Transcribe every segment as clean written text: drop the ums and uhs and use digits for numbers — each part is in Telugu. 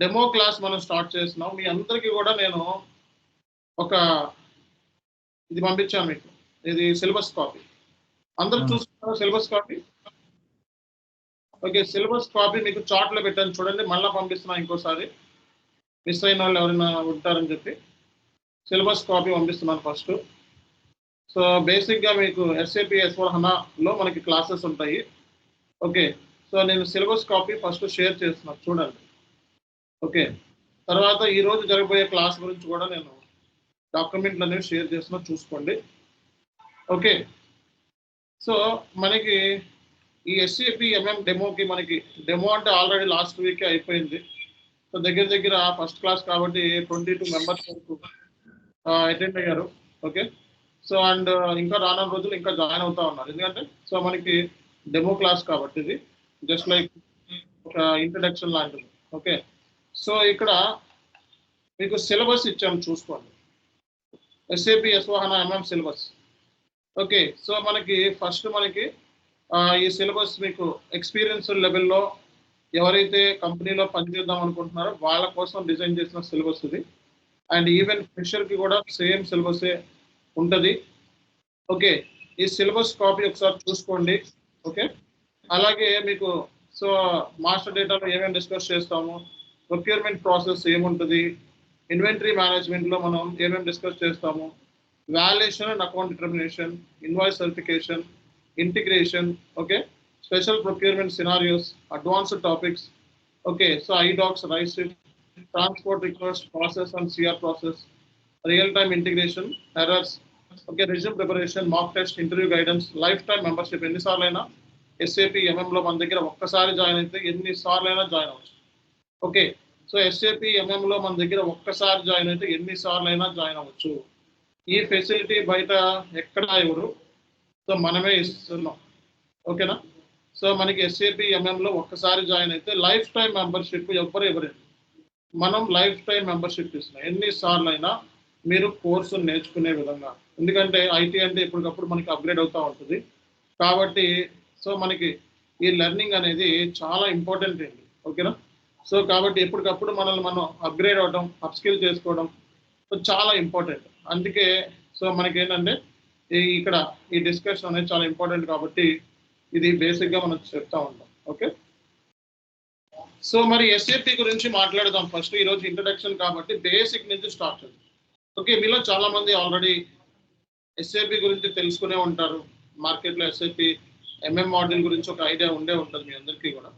డెమో క్లాస్ మనం స్టార్ట్ చేస్తున్నాం. మీ అందరికీ కూడా నేను ఒక ఇది పంపించాను మీకు. ఇది సిలబస్ కాపీ. అందరూ చూస్తున్నారా syllabus copy? Okay, syllabus copy మీకు చార్ట్లో పెట్టాను చూడండి. మళ్ళీ పంపిస్తున్నా ఇంకోసారి, మిస్ అయిన వాళ్ళు ఎవరైనా ఉంటారని చెప్పి. సిలబస్ కాపీ పంపిస్తున్నాను ఫస్ట్. సో బేసిక్గా మీకు SAP S/4HANAలో మనకి క్లాసెస్ ఉంటాయి. ఓకే, సో నేను సిలబస్ కాపీ ఫస్ట్ షేర్ చేస్తున్నాను చూడండి. ఓకే, తర్వాత ఈరోజు జరగబోయే క్లాస్ గురించి కూడా నేను డాక్యుమెంట్లు అనేవి షేర్ చేస్తున్నా, చూసుకోండి. ఓకే, సో మనకి ఈ SAP MM డెమోకి మనకి డెమో అంటే ఆల్రెడీ లాస్ట్ వీకే అయిపోయింది. సో దగ్గర దగ్గర ఫస్ట్ క్లాస్ కాబట్టి 22 మెంబర్స్ వరకు అటెండ్ అయ్యారు. ఓకే, సో అండ్ ఇంకా రానున్న రోజులు ఇంకా జాయిన్ అవుతా ఉన్నారు. ఎందుకంటే సో మనకి డెమో క్లాస్ కాబట్టి ఇది జస్ట్ లైక్ ఒక ఇంట్రడక్షన్ లాంటిది. ఓకే, సో ఇక్కడ మీకు సిలబస్ ఇచ్చాము చూసుకోండి. SAP S/4HANA MM syllabus. Okay, so మనకి ఫస్ట్ మనకి ఈ సిలబస్ మీకు ఎక్స్పీరియన్స్ లెవెల్లో ఎవరైతే కంపెనీలో పనిచేద్దాం అనుకుంటున్నారో వాళ్ళ కోసం డిజైన్ చేసిన సిలబస్ ఇది. అండ్ ఈవెన్ ఫ్రెషర్కి కూడా సేమ్ సిలబసే ఉంటుంది. ఓకే, ఈ సిలబస్ కాపీ ఒకసారి చూసుకోండి. ఓకే, అలాగే మీకు సో మాస్టర్ డేటాలో ఏమేమి డిస్కస్ చేస్తాము, ప్రొక్యూర్మెంట్ ప్రాసెస్ ఏముంటుంది, ఇన్వెంటరీ మేనేజ్మెంట్లో మనం ఏమేమి డిస్కస్ చేస్తాము, valuation and account determination, invoice certification, integration, okay, special procurement scenarios, advanced topics. Okay, so IDOCS, rice, transport request, process and CR process, real time integration, errors. Okay, resume preparation, mock test, interview guidance, life time membership. ఎన్నిసార్లు అయినా SAP MM లో మన దగ్గర ఒక్కసారి జాయిన్ అయితే ఎన్నిసార్లు అయినా జాయిన్ అవ్వచ్చు. ఓకే, సో SAP MM లో మన దగ్గర ఒక్కసారి జాయిన్ అయితే ఎన్నిసార్లు అయినా జాయిన్ అవ్వచ్చు. ఈ ఫెసిలిటీ బయట ఎక్కడ ఇవ్వరు, సో మనమే ఇస్తున్నాం. ఓకేనా, సో మనకి SAP MM లో ఒక్కసారి జాయిన్ అయితే లైఫ్ టైం మెంబర్షిప్ ఎవరు ఇవ్వలేదు, మనం లైఫ్ టైం మెంబర్షిప్ ఇస్తున్నాం. ఎన్నిసార్లు అయినా మీరు కోర్సు నేర్చుకునే విధంగా. ఎందుకంటే IT అంటే ఇప్పటికప్పుడు మనకి అప్గ్రేడ్ అవుతూ ఉంటుంది కాబట్టి సో మనకి ఈ లెర్నింగ్ అనేది చాలా ఇంపార్టెంట్ అండి. ఓకేనా, సో కాబట్టి ఎప్పటికప్పుడు మనల్ని మనం అప్గ్రేడ్ అవ్వడం, అప్స్కిల్ చేసుకోవడం చాలా ఇంపార్టెంట్. అందుకే సో మనకి ఏంటంటే ఇక్కడ ఈ డిస్కషన్ అనేది చాలా ఇంపార్టెంట్ కాబట్టి ఇది బేసిక్గా మనం చెప్తా ఉంటాం. ఓకే, సో మరి SAP గురించి మాట్లాడదాం ఫస్ట్. ఈరోజు ఇంట్రడక్షన్ కాబట్టి బేసిక్ నుంచి స్టార్ట్ చేద్దాం. ఓకే, మీలో చాలా మంది ఆల్రెడీ SAP గురించి తెలుసుకునే ఉంటారు. మార్కెట్లో SAP MM మోడల్ గురించి ఒక ఐడియా ఉండే ఉంటుంది మీ అందరికీ కూడా.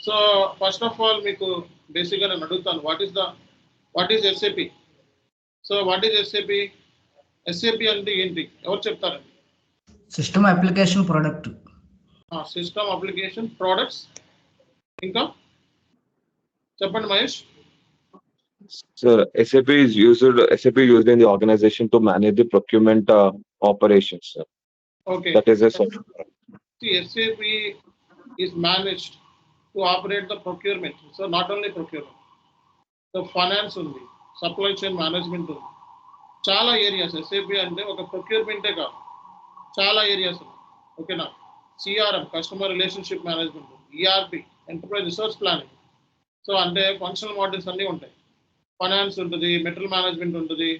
సో ఫస్ట్ ఆఫ్ ఆల్ మీకు బేసిక్గా నేను అడుగుతాను, what is SAP? So what is SAP? SAP అంటే ఏంటి, ఎవరు చెప్తారండి? System application product. System application products. ఇంకా చెప్పండి Mahesh. So SAP is used in the organization to manage the procurement operations. Sir. Okay. That is a software. See, SAP is managed to operate the procurement. So not only procurement, so finance ఉంది, సప్లై చైన్ మేనేజ్మెంట్ ఉంది, చాలా ఏరియాస్. SAP అంటే ఒక ప్రొక్యూర్మెంటే కాదు, చాలా ఏరియాస్ ఉన్నాయి. ఓకేనా, CRM, customer relationship management, ERP, enterprise resource planning. So అంటే ఫంక్షనల్ మోడల్స్ అన్నీ ఉంటాయి. ఫైనాన్స్ ఉంటుంది, మెటీరియల్ మేనేజ్మెంట్ ఉంటుంది.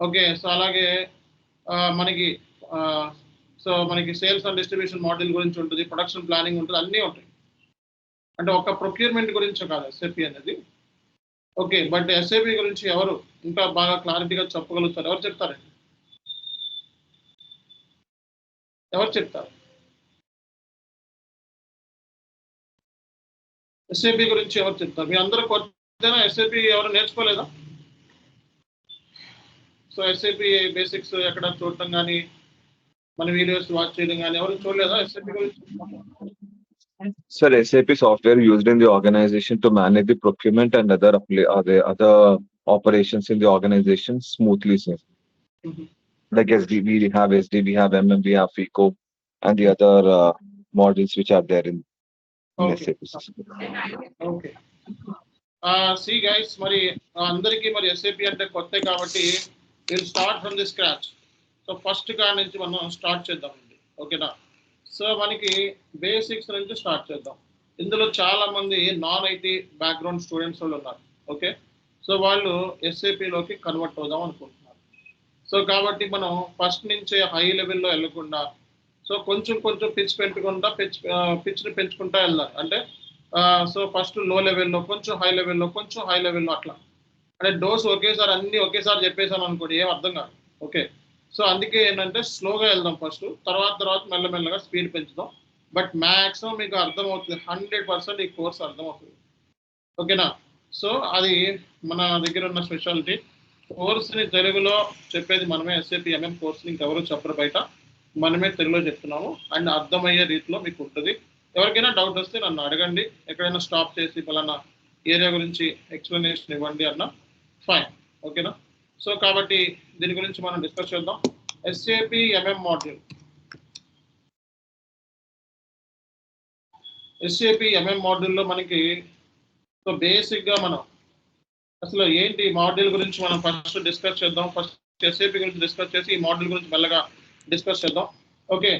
ఓకే, సో అలాగే మనకి సేల్స్ అండ్ డిస్ట్రిబ్యూషన్ మోడల్ గురించి ఉంటుంది, ప్రొడక్షన్ ప్లానింగ్ ఉంటుంది, అన్నీ ఉంటాయి. అంటే ఒక ప్రొక్యూర్మెంట్ గురించి కాదు SAP అనేది. ఓకే, బట్ SAP గురించి ఎవరు ఇంకా బాగా క్లారిటీగా చెప్పగలుగుతారు? ఎవరు చెప్తారండి? ఎవరు చెప్తారు SAP గురించి? ఎవరు చెప్తారు? మీ అందరూ కొత్తైనా SAP ఎవరు నేర్చుకోలేదా? సో SAP బేసిక్స్ ఎక్కడ చూడటం కానీ, మన వీడియోస్ వాచ్ చేయడం కానీ ఎవరు చూడలేదా SAP గురించి? Sir, SAP software used in the organization to manage the procurement and other operations in the organization smoothly, sir. Like we have SD, we have MM, we have FICO, and the other models which are there in SAP system. Okay. See guys, మరి అందరికీ మరి SAP అంటే కొత్త కాబట్టి we'll start from the scratch. So first కాడ నుంచి మనం స్టార్ట్ చేద్దామండి. ఓకేనా, సో మనకి బేసిక్స్ నుంచి స్టార్ట్ చేద్దాం. ఇందులో చాలా మంది నాన్ ఐటీ బ్యాక్గ్రౌండ్ స్టూడెంట్స్ వాళ్ళు ఉన్నారు. ఓకే, సో వాళ్ళు ఎస్ఏపిలోకి కన్వర్ట్ అవుదాం అనుకుంటున్నారు. సో కాబట్టి మనం ఫస్ట్ నుంచే హై లెవెల్లో వెళ్ళకుండా సో కొంచెం కొంచెం పిచ్ పెట్టుకుంటా పిచ్ని పెంచుకుంటా వెళ్ళాలి. అంటే సో ఫస్ట్ లో లెవెల్లో, కొంచెం హై లెవెల్లో, కొంచెం హై లెవెల్లో అట్లా. అంటే డోస్ ఒకేసారి అన్ని ఒకేసారి చెప్పేసాం అనుకోండి ఏం అర్థం కాదు. ఓకే, సో అందుకే ఏంటంటే స్లోగా వెళ్దాం ఫస్ట్, తర్వాత మెల్లమెల్లగా స్పీడ్ పెంచుదాం. బట్ మ్యాక్సిమం మీకు అర్థమవుతుంది, 100% ఈ కోర్స్ అర్థమవుతుంది. ఓకేనా? సో అది మన దగ్గర ఉన్న స్పెషాలిటీ. కోర్స్ని తెలుగులో చెప్పేది మనమే, ఎస్ఏపి ఎంఎం కోర్స్ని ఇంకెవరు చెప్పరు బయట, మనమే తెలుగులో చెప్తున్నాము. అండ్ అర్థమయ్యే రీతిలో మీకు ఉంటుంది. ఎవరికైనా డౌట్ వస్తే నన్ను అడగండి, ఎక్కడైనా స్టాప్ చేసి పలానా ఏరియా గురించి ఎక్స్ప్లెనేషన్ ఇవ్వండి అన్న ఫైన్. ఓకేనా? సో కాబట్టి దీని గురించి మనం డిస్కస్ చేద్దాం. SAP MM module. SAP MM మాడ్యూల్లో మనకి సో బేసిక్గా మనం అసలు ఏంటి మాడ్యూల్ గురించి మనం ఫస్ట్ డిస్కస్ చేద్దాం. ఫస్ట్ ఎస్ఏపి గురించి డిస్కస్ చేసి ఈ మాడ్యూల్ గురించి మెల్లగా డిస్కస్ చేద్దాం. ఓకే,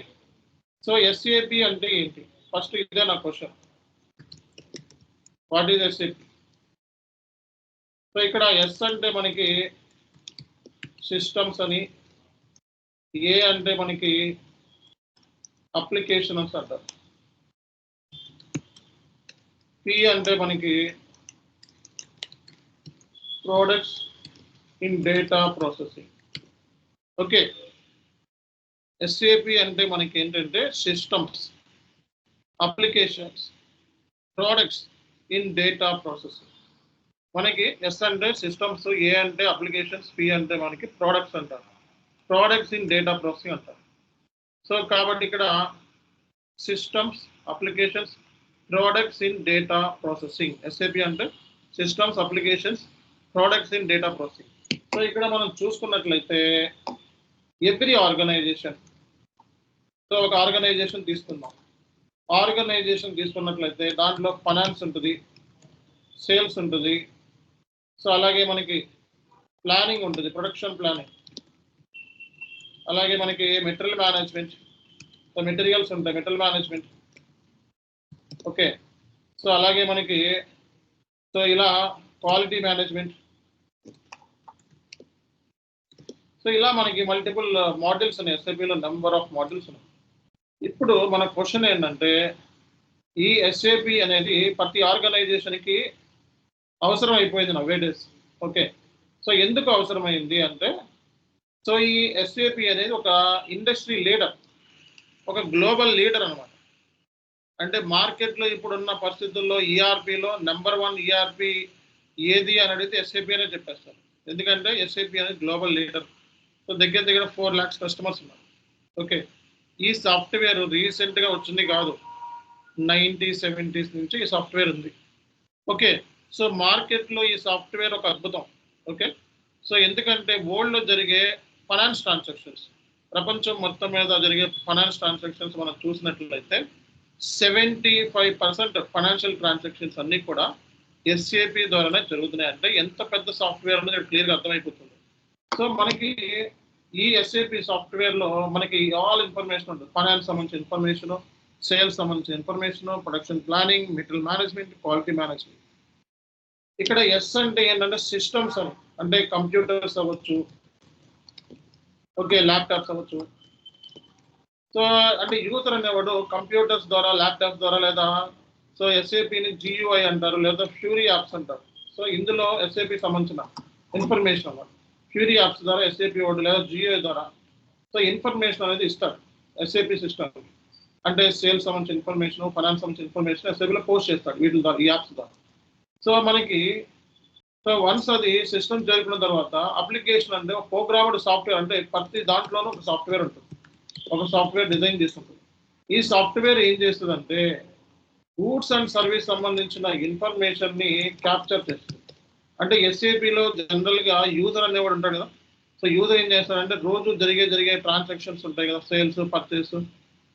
సో ఎస్ఏపి అంటే ఏంటి? ఫస్ట్ ఇదే నా question, what is SAP? So ఇక్కడ ఎస్ అంటే మనకి సిస్టమ్స్ అని, ఏ అంటే మనకి అప్లికేషన్స్ అంటారు, పి అంటే మనకి products in data processing. Okay, SAP అంటే మనకి ఏంటంటే systems, applications, products in data processing. మనకి ఎస్ అంటే సిస్టమ్స్, ఏ అంటే అప్లికేషన్స్, పి అంటే మనకి ప్రోడక్ట్స్ అంటారు, ప్రోడక్ట్స్ ఇన్ డేటా ప్రాసెసింగ్ అంటారు. సో కాబట్టి ఇక్కడ systems, applications, products in data processing. SAP అంటే systems, applications, products in data processing. So ఇక్కడ మనం చూసుకున్నట్లయితే ఎవ్రీ ఆర్గనైజేషన్, సో ఒక ఆర్గనైజేషన్ తీసుకుందాం. ఆర్గనైజేషన్ తీసుకున్నట్లయితే దాంట్లో ఫైనాన్స్ ఉంటుంది, సేల్స్ ఉంటుంది, సో అలాగే మనకి ప్లానింగ్ ఉంటుంది, ప్రొడక్షన్ ప్లానింగ్, అలాగే మనకి మెటీరియల్ మేనేజ్మెంట్, సో మెటీరియల్స్ ఉంటాయి, మెటీరియల్ మేనేజ్మెంట్. ఓకే, సో అలాగే మనకి సో ఇలా క్వాలిటీ మేనేజ్మెంట్. సో ఇలా మనకి మల్టిపుల్ మాడ్యూల్స్ ఉన్నాయి, ఎస్ఏపిలో నెంబర్ ఆఫ్ మాడ్యూల్స్ ఉన్నాయి. ఇప్పుడు మన క్వశ్చన్ ఏంటంటే ఈ ఎస్ఏపి అనేది ప్రతి ఆర్గనైజేషన్కి అవసరం అయిపోయింది నవ్వే డేస్. ఓకే, సో ఎందుకు అవసరమైంది అంటే సో ఈ ఎస్ఏపి అనేది ఒక ఇండస్ట్రీ లీడర్, ఒక గ్లోబల్ లీడర్ అనమాట. అంటే మార్కెట్లో ఇప్పుడున్న పరిస్థితుల్లో ఈఆర్పిలో నెంబర్ 1 ఈఆర్పి ఏది అని అడిగితే ఎస్ఏపి అనే చెప్పేస్తారు. ఎందుకంటే ఎస్ఏపి అనేది గ్లోబల్ లీడర్. సో దగ్గర 4 lakhs కస్టమర్స్ ఉన్నారు. ఓకే, ఈ సాఫ్ట్వేర్ రీసెంట్గా వచ్చింది కాదు, 1970s నుంచి ఈ సాఫ్ట్వేర్ ఉంది. ఓకే, సో మార్కెట్లో ఈ సాఫ్ట్వేర్ ఒక అద్భుతం. ఓకే, సో ఎందుకంటే వరల్డ్లో జరిగే ఫైనాన్స్ ట్రాన్సాక్షన్స్, ప్రపంచం మొత్తం మీద జరిగే ఫైనాన్స్ ట్రాన్సాక్షన్స్ మనం చూసినట్లయితే 75% ఫైనాన్షియల్ ట్రాన్సాక్షన్స్ అన్నీ కూడా ఎస్ఏపి ద్వారానే జరుగుతున్నాయి. అంటే ఎంత పెద్ద సాఫ్ట్వేర్ అనేది క్లియర్గా అర్థమైపోతుంది. సో మనకి ఈ ఎస్ఏపి సాఫ్ట్వేర్లో మనకి ఆల్ ఇన్ఫర్మేషన్ ఉంటుంది, ఫైనాన్స్ సంబంధించిన ఇన్ఫర్మేషన్, సేల్స్ సంబంధించిన information, production planning, material management, quality management. ఇక్కడ ఎస్ అంటే ఏంటంటే సిస్టమ్స్ అని, అంటే కంప్యూటర్స్ అవ్వచ్చు, ఓకే ల్యాప్టాప్స్ అవ్వచ్చు. సో అంటే యూజర్ అనేవాడు కంప్యూటర్స్ ద్వారా, ల్యాప్టాప్స్ ద్వారా, లేదా సో ఎస్ఏపిని జియుఐ అంటారు, లేదా ఫ్యూరీ యాప్స్ అంటారు. సో ఇందులో ఎస్ఏపి సంబంధించిన ఇన్ఫర్మేషన్ అన్నమాట. ఫ్యూరీ యాప్స్ ద్వారా ఎస్ఏపి వాడు లేదా జియుఐ ద్వారా సో ఇన్ఫర్మేషన్ అనేది ఇస్తాడు ఎస్ఏపి సిస్టమ్. అంటే సేల్స్ సంబంధించిన ఇన్ఫర్మేషన్, ఫైనాన్స్ సంబంధించిన ఇన్ఫర్మేషన్ ఎస్ఏపిలో పోస్ట్ చేస్తాడు వీటి ద్వారా, ఈ యాప్స్ ద్వారా. సో మనకి సో వన్స్ అది సిస్టమ్ జరిపిన తర్వాత అప్లికేషన్ అంటే ఒక ప్రోగ్రామ్డ్ సాఫ్ట్వేర్, అంటే ప్రతి దాంట్లోనూ ఒక సాఫ్ట్వేర్ ఉంటుంది, ఒక సాఫ్ట్వేర్ డిజైన్ చేస్తుంటుంది. ఈ సాఫ్ట్వేర్ ఏం చేస్తుందంటే గూడ్స్ అండ్ సర్వీస్ సంబంధించిన ఇన్ఫర్మేషన్ని క్యాప్చర్ చేస్తుంది. అంటే ఎస్ఏపిలో జనరల్గా యూజర్ అనేవాడు ఉంటాడు కదా, సో యూజర్ ఏం చేస్తాడంటే రోజు జరిగే ట్రాన్సాక్షన్స్ ఉంటాయి కదా, సేల్స్, పర్చేస్.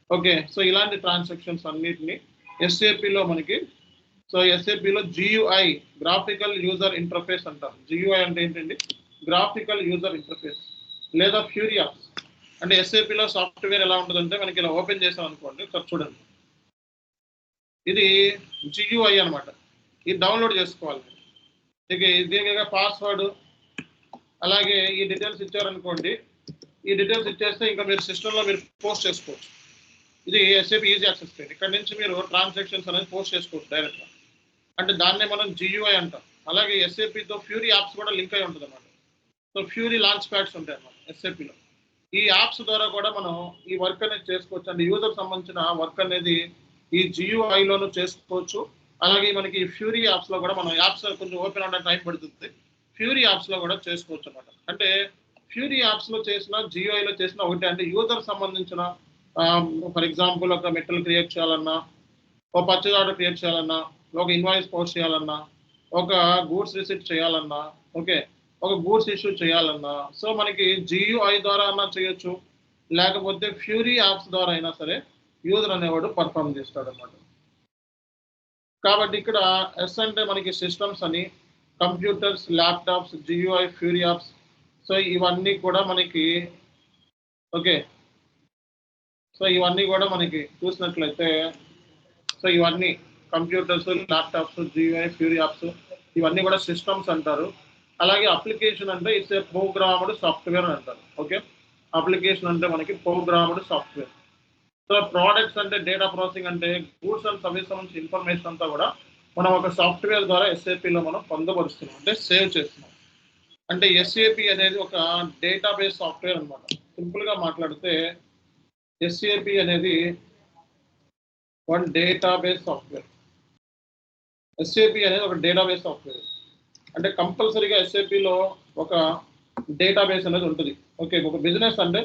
ఓకే, సో ఇలాంటి ట్రాన్సాక్షన్స్ అన్నిటిని ఎస్ఏపిలో మనకి సో ఎస్ఏపిలో జియుఐ, గ్రాఫికల్ యూజర్ ఇంటర్ఫేస్ అంటారు. జియుఐ అంటే ఏంటండి? గ్రాఫికల్ యూజర్ ఇంటర్ఫేస్ లేదా ఫ్యూరీ యాప్స్. అంటే ఎస్ఏపిలో సాఫ్ట్వేర్ ఎలా ఉంటుందంటే మనకి ఇలా ఓపెన్ చేసాం అనుకోండి, ఒకసారి చూడండి. ఇది GUI అనమాట. ఇది డౌన్లోడ్ చేసుకోవాలి. దీనికి పాస్వర్డ్ అలాగే ఈ డీటెయిల్స్ ఇచ్చారనుకోండి. ఈ డీటెయిల్స్ ఇచ్చేస్తే ఇంకా మీరు సిస్టంలో మీరు పోస్ట్ చేసుకోవచ్చు. ఇది SAP ఈజీ యాక్సెస్ పేజ్. ఇక్కడ నుంచి మీరు ట్రాన్సాక్షన్స్ అనేది పోస్ట్ చేసుకోవచ్చు డైరెక్ట్గా. అంటే దాన్నే మనం GUI అంటాం. అలాగే SAPతో ఫ్యూరీ యాప్స్ కూడా లింక్ అయి ఉంటుంది అన్నమాట. సో ఫ్యూరీ లాంచ్ ప్యాడ్స్ ఉంటాయి అన్నమాట SAPలో. ఈ యాప్స్ ద్వారా కూడా మనం ఈ వర్క్ అనేది చేసుకోవచ్చు. అంటే యూజర్ సంబంధించిన వర్క్ అనేది ఈ GUIలోనూ చేసుకోవచ్చు. అలాగే మనకి ఫ్యూరీ యాప్స్లో కూడా మనం యాప్స్ కొంచెం ఓపెన్ అవడానికి టైం పడుతుంది. ఫ్యూరీ యాప్స్లో కూడా చేసుకోవచ్చు అన్నమాట. అంటే ఫ్యూరీ యాప్స్లో చేసిన GUIలో చేసిన ఒకటి అంటే యూజర్ సంబంధించిన ఫర్ ఎగ్జాంపుల్ ఒక మెటల్ క్రియేట్ చేయాలన్నా, ఒక పర్చేజ్ ఆర్డర్ క్రియేట్ చేయాలన్నా, ఒక ఇన్వాయిస్ పోస్ట్ చేయాలన్నా, ఒక గూడ్స్ రిసిప్ట్ చేయాలన్నా, ఓకే, ఒక గూడ్స్ ఇష్యూ చేయాలన్నా, సో మనకి GUI ద్వారా అన్నా చేయొచ్చు, లేకపోతే ఫ్యూరీ యాప్స్ ద్వారా అయినా సరే యూజర్ అనేవాడు పర్ఫామ్ చేస్తాడు అన్నమాట. కాబట్టి ఇక్కడ S అంటే మనకి సిస్టమ్స్ అని, computers, laptops, GUI, fury apps. So ఇవన్నీ కూడా మనకి ఓకే, సో ఇవన్నీ కూడా మనకి చూసినట్లయితే సో ఇవన్నీ computers, laptops, GUI, fury apps ఇవన్నీ కూడా సిస్టమ్స్ అంటారు. అలాగే అప్లికేషన్ అంటే ఇట్స్ ఏ ప్రోగ్రామ్డ్ సాఫ్ట్వేర్ అని అంటారు. ఓకే, అప్లికేషన్ అంటే మనకి ప్రోగ్రామ్డ్ సాఫ్ట్వేర్. సో ప్రోడక్ట్స్ అంటే డేటా ప్రాసెసింగ్ అంటే గూడ్స్ అండ్ సర్వీస్ సంబంధించిన ఇన్ఫర్మేషన్ అంతా కూడా మనం ఒక సాఫ్ట్వేర్ ద్వారా SAPలో మనం పొందపరుస్తున్నాం, అంటే సేవ్ చేస్తున్నాం. అంటే SAP అనేది ఒక డేటాబేస్ సాఫ్ట్వేర్ అనమాట. సింపుల్గా మాట్లాడితే SAP అనేది వన్ డేటాబేస్ సాఫ్ట్వేర్. SAP అనేది ఒక డేటాబేస్ సాఫ్ట్వేర్. అంటే కంపల్సరీగా SAPలో ఒక డేటాబేస్ అనేది ఉంటుంది. ఓకే, ఒక బిజినెస్ అంటే